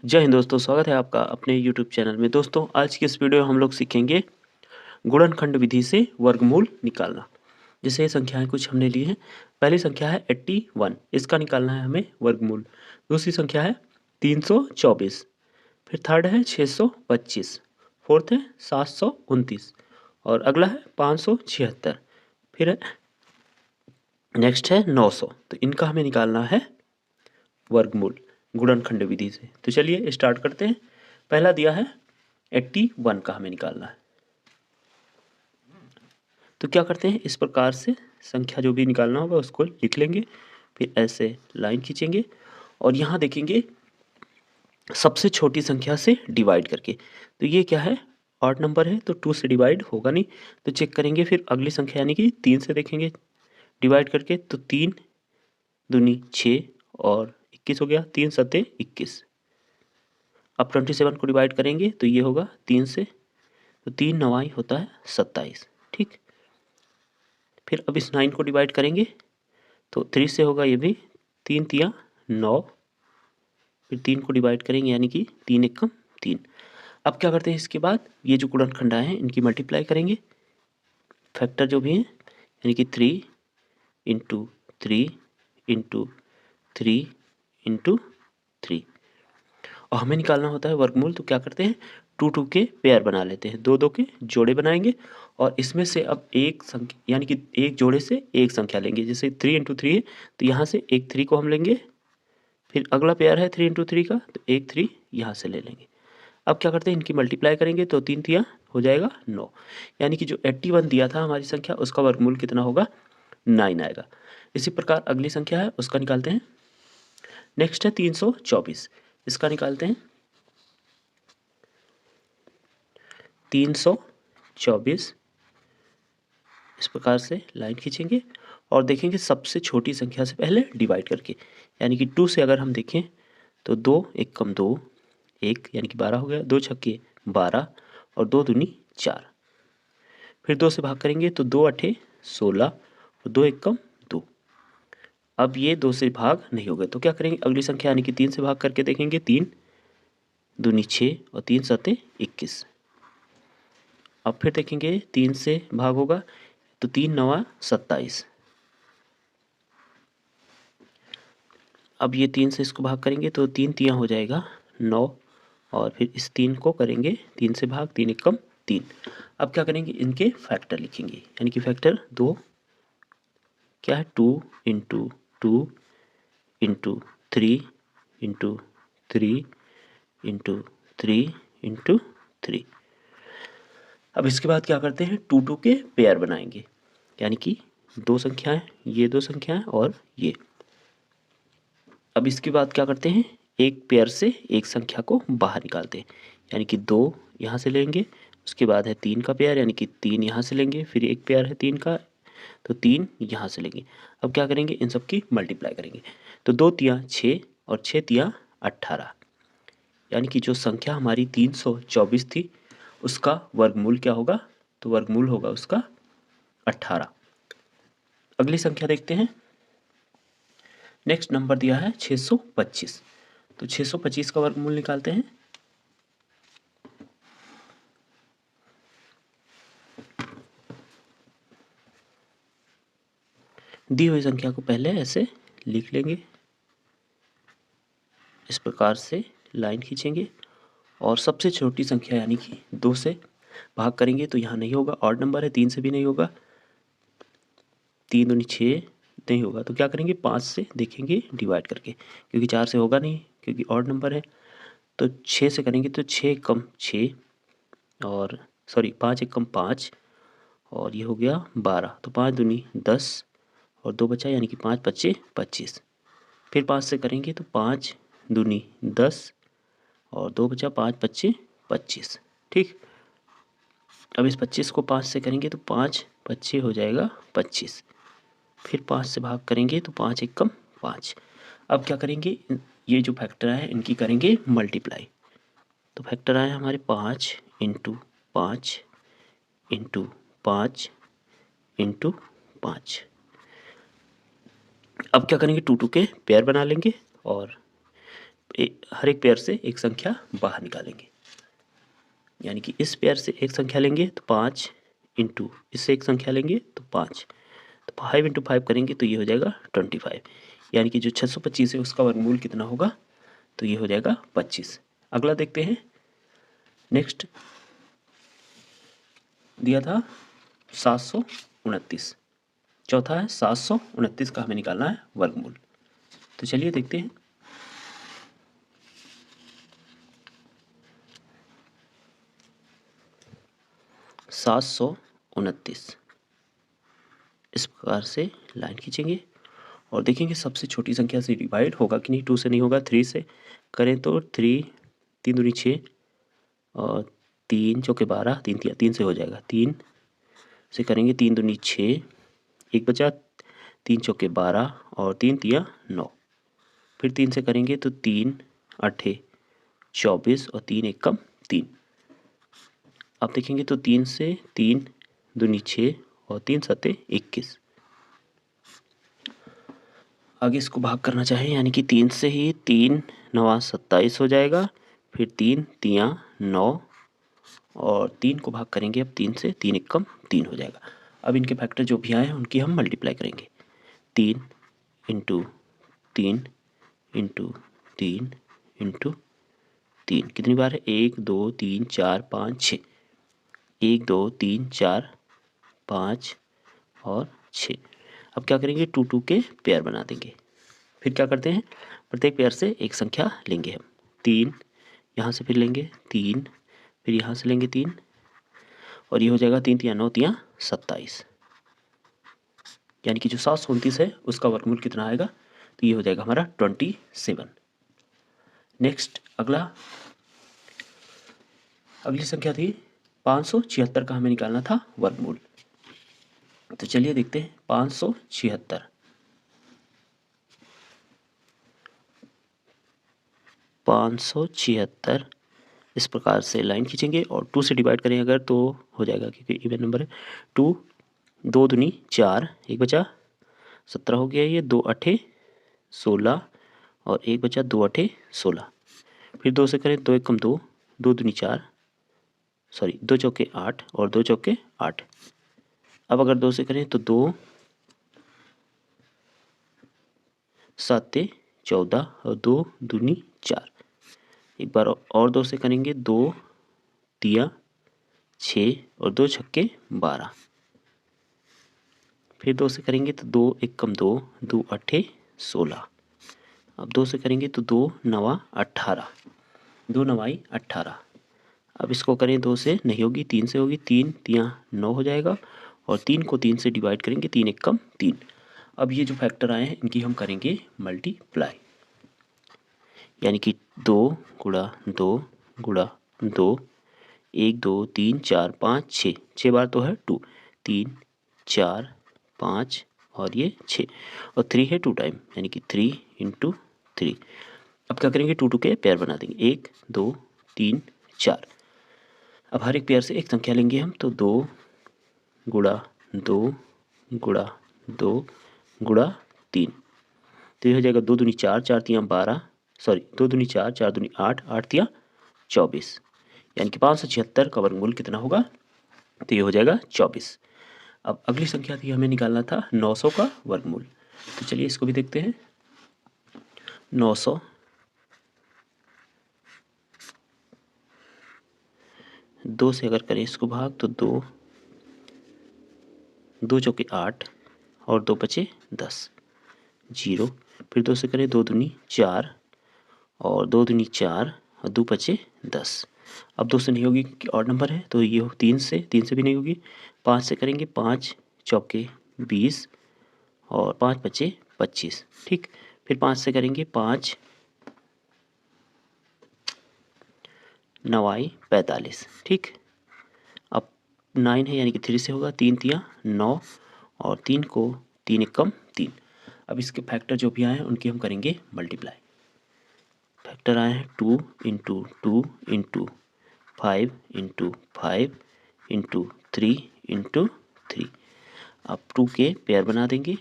जय हिंद दोस्तों, स्वागत है आपका अपने YouTube चैनल में। दोस्तों आज की इस वीडियो में हम लोग सीखेंगे गुणनखंड विधि से वर्गमूल निकालना। जैसे ये संख्याएं कुछ हमने ली हैं। पहली संख्या है 81, इसका निकालना है हमें वर्गमूल। दूसरी संख्या है 324, फिर थर्ड है 625, फोर्थ है 729 और अगला है 576, फिर है नेक्स्ट है 900। तो इनका हमें निकालना है वर्गमूल गुणनखंड विधि से। तो चलिए स्टार्ट करते हैं। पहला दिया है 81 का हमें निकालना है। तो क्या करते हैं, इस प्रकार से संख्या जो भी निकालना होगा उसको लिख लेंगे, फिर ऐसे लाइन खींचेंगे और यहाँ देखेंगे सबसे छोटी संख्या से डिवाइड करके। तो ये क्या है, ऑड नंबर है तो 2 से डिवाइड होगा नहीं, तो चेक करेंगे। फिर अगली संख्या यानी कि 3 से देखेंगे डिवाइड करके, तो 3 दूनी 6 और 21 हो गया, 3 सत्ते 21। अब 27 को डिवाइड करेंगे तो ये होगा 3 से, तो 3 नवाई होता है 27। ठीक, फिर अब इस 9 को डिवाइड करेंगे तो 3 से होगा ये भी, 3 तिया 9, फिर 3 को डिवाइड करेंगे यानी कि 3 एकम 3। अब क्या करते हैं, इसके बाद ये जो गुणनखंड आए हैं इनकी मल्टीप्लाई करेंगे, फैक्टर जो भी हैं, यानी कि 3 इंटू 3 इंटू 3 इंटू 3। और हमें निकालना होता है वर्गमूल। तो क्या करते हैं, 2 के पेयर बना लेते हैं, 2 के जोड़े बनाएंगे और इसमें से अब एक संख्या यानी कि एक जोड़े से एक संख्या लेंगे। जैसे 3 इंटू 3 है तो यहाँ से एक 3 को हम लेंगे, फिर अगला पेयर है 3 इंटू 3 का तो एक 3 यहाँ से ले लेंगे। अब क्या करते हैं, इनकी मल्टीप्लाई करेंगे तो 3 तिया हो जाएगा 9, यानी कि जो 81 दिया था हमारी संख्या उसका वर्गमूल कितना होगा, 9 आएगा। इसी प्रकार अगली संख्या है उसका निकालते हैं। नेक्स्ट है 324, इसका निकालते हैं। 324 इस प्रकार से लाइन खींचेंगे और देखेंगे सबसे छोटी संख्या से पहले डिवाइड करके, यानी कि 2 से अगर हम देखें तो 2 एक कम 2, 1 यानी कि 12 हो गया, 2 छक्के 12 और 2 दूनी 4। फिर 2 से भाग करेंगे तो 2 अठे 16 और 2 एक कम 2। अब ये 2 से भाग नहीं हो गए तो क्या करेंगे, अगली संख्या यानी कि 3 से भाग करके देखेंगे, 3 दूनी 6 और 3 सत्ते 21। अब फिर देखेंगे 3 से भाग होगा तो 3 नवा 27। अब ये 3 से इसको भाग करेंगे तो 3 तिया हो जाएगा 9 और फिर इस 3 को करेंगे 3 से भाग, 3 एकम 3। अब क्या करेंगे, इनके फैक्टर लिखेंगे, यानी कि फैक्टर 2 क्या है, 2 into 2 into 3 into 3 into 3 into 3। अब इसके बाद क्या करते हैं, 2 के पेयर बनाएंगे, यानी कि 2 संख्याएं, ये 2 संख्याएं और ये। अब इसके बाद क्या करते हैं, एक पेयर से एक संख्या को बाहर निकालते हैं, यानी कि 2 यहाँ से लेंगे, उसके बाद है 3 का पेयर यानी कि 3 यहाँ से लेंगे, फिर एक पेयर है 3 का तो 3 यहाँ से लेंगे। अब क्या करेंगे, इन सब की मल्टीप्लाई करेंगे तो 2 तिया 6 और 6 तिया 18, यानी कि जो संख्या हमारी 324 थी उसका वर्गमूल क्या होगा, तो वर्गमूल होगा उसका 18। अगली संख्या देखते हैं। नेक्स्ट नंबर दिया है 625, तो 625 का वर्गमूल निकालते हैं। दी हुई संख्या को पहले ऐसे लिख लेंगे, इस प्रकार से लाइन खींचेंगे और सबसे छोटी संख्या यानी कि 2 से भाग करेंगे तो यहाँ नहीं होगा, ऑड नंबर है, 3 से भी नहीं होगा, 3 दूनी 6 नहीं होगा, तो क्या करेंगे 5 से देखेंगे डिवाइड करके, क्योंकि 4 से होगा नहीं क्योंकि ऑड नंबर है। तो 6 से करेंगे तो 6 कम 6 और 5 एक कम 5 और ये हो गया 12, तो 5 दूनी 10 और 2 बचा यानी कि 5 पच्चे 25। फिर 5 से करेंगे तो 5 दूनी 10 और 2 बचा, 5 पच्चे 25। ठीक, अब इस 25 को 5 से करेंगे तो 5 पच्चे हो जाएगा 25। फिर 5 से भाग करेंगे तो 5 एक कम 5। अब क्या करेंगे, ये जो फैक्टर है इनकी करेंगे मल्टीप्लाई। तो फैक्टर आए हमारे 5 इंटू 5 इंटू 5 इंटू 5। अब क्या करेंगे, 2 के पेयर बना लेंगे और हर एक पेयर से एक संख्या बाहर निकालेंगे। यानी कि इस पेयर से एक संख्या लेंगे तो 5 इंटू इससे एक संख्या लेंगे तो 5, तो 5 इंटू 5 करेंगे तो ये हो जाएगा 25। यानी कि जो 625 है उसका वर्गमूल कितना होगा, तो ये हो जाएगा 25। अगला देखते हैं। नेक्स्ट दिया था 729, चौथा है 729 का हमें निकालना है वर्गमूल। तो चलिए देखते हैं। सात सौ उनतीस इस प्रकार से लाइन खींचेंगे और देखेंगे सबसे छोटी संख्या से डिवाइड होगा कि नहीं। 2 से नहीं होगा, 3 से करें तो 3 3 दूनी 6 और 3 चौके 12, 3 से हो जाएगा। 3 से करेंगे 3 दूनी 6, एक बचा 3 चौके 12 और 3 तिया 9। फिर 3 से करेंगे तो 3 8 24 और 3 एकम 3। अब देखेंगे तो 3 से 3 दूनी 6 और 3 सत्ते 21। आगे इसको भाग करना चाहें यानी कि 3 से ही 3 9 27 हो जाएगा। फिर 3 तिया 9 और 3 को भाग करेंगे अब 3 से, 3 एकम 3 हो जाएगा। अब इनके फैक्टर जो भी आए हैं उनकी हम मल्टीप्लाई करेंगे। 3 इंटू 3 इंटू 3 इंटू 3 कितनी बार है, 1 2 3 4 5 6, 1 2 3 4 5 और 6। अब क्या करेंगे, 2 2 के पेयर बना देंगे। फिर क्या करते हैं, प्रत्येक पेयर से एक संख्या लेंगे हम। 3 यहाँ से फिर लेंगे 3, फिर यहाँ से लेंगे 3 और ये हो जाएगा 3 तिया 9 तिया 27। यानी कि जो 729 है उसका वर्गमूल कितना आएगा, तो ये हो जाएगा हमारा 27। नेक्स्ट अगली संख्या थी 576 का हमें निकालना था वर्गमूल। तो चलिए देखते हैं। 576 576 इस प्रकार से लाइन खींचेंगे और 2 से डिवाइड करें अगर तो हो जाएगा, क्योंकि इवन नंबर है। 2 2 दूनी 4, एक बचा 17 हो गया, ये 2 8 16 और एक बचा 2 8 16। फिर 2 से करें 2 एकम 2, 2 दूनी 4, सॉरी 2 चौके 8 और 2 चौके 8। अब अगर 2 से करें तो 2 7 14 और 2 दूनी 4। एक बार और 2 से करेंगे, 2 तिया 6 और 2 छक्के 12। फिर 2 से करेंगे तो 2 एकम 2, 2 8 16। अब 2 से करेंगे तो 2 9 18, 2 9 18। अब इसको करें 2 से नहीं होगी, 3 से होगी, 3 तिया 9 हो जाएगा और 3 को 3 से डिवाइड करेंगे, 3 एकम 3। अब ये जो फैक्टर आए हैं इनकी हम करेंगे मल्टीप्लाई। यानी कि 2 गुणा 2 गुणा 2, 1 2 3 4 5 6, 6 बार तो है 2, 3 4 5 और ये 6 और 3 है 2 टाइम, यानी कि 3 इंटू 3। अब क्या करेंगे, 2 2 के पेयर बना देंगे, 1 2 3 4। अब हर एक पेयर से एक संख्या लेंगे हम, तो 2 गुणा 2 गुणा 2 गुणा 3। तो ये हो जाएगा 2 दूनी 4, 4 तिया 12, सॉरी 2 दूनी 4, 4 दूनी 8, 8 तिया 24। यानी कि 576 का वर्गमूल कितना होगा, तो ये हो जाएगा 24। अब अगली संख्या थी, हमें निकालना था 900 का वर्गमूल। तो चलिए इसको भी देखते हैं। 900 2 से अगर करें इसको भाग तो 2 2 चौके 8 और 2 बचे 10, 0। फिर 2 से करें 2 दूनी 4 और 2 दूनी 4 और 2 बचे 10। अब 2 से नहीं होगी क्योंकि ऑड नंबर है, तो ये 3 से भी नहीं होगी। 5 से करेंगे, 5 चौके 20 और 5 बचे 25, ठीक। फिर 5 से करेंगे, 5 9 45, ठीक। अब 9 है यानी कि 3 से होगा, 3 तिया 9 और 3 को 3 एकम 3। अब इसके फैक्टर जो भी आए हैं उनकी हम करेंगे मल्टीप्लाई। फैक्टर आए हैं 2 into 2 into 5 into 5 into 3 into 3। अब 2 के पेयर बना देंगे,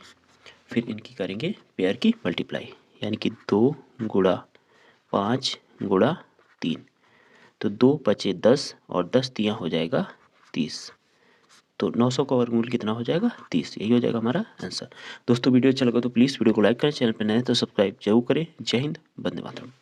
फिर इनकी करेंगे पेयर की मल्टीप्लाई। यानी कि 2 गुणा 5 गुणा 3, तो 2 बचे 10 और 10 तियाँ हो जाएगा 30। तो 900 का वर्गमूल कितना हो जाएगा 30। यही हो जाएगा हमारा आंसर। दोस्तों वीडियो अच्छा लगा तो प्लीज़ वीडियो को लाइक करें, चैनल पर नए हैं तो सब्सक्राइब जरूर करें। जय हिंद, वंदे मातरम।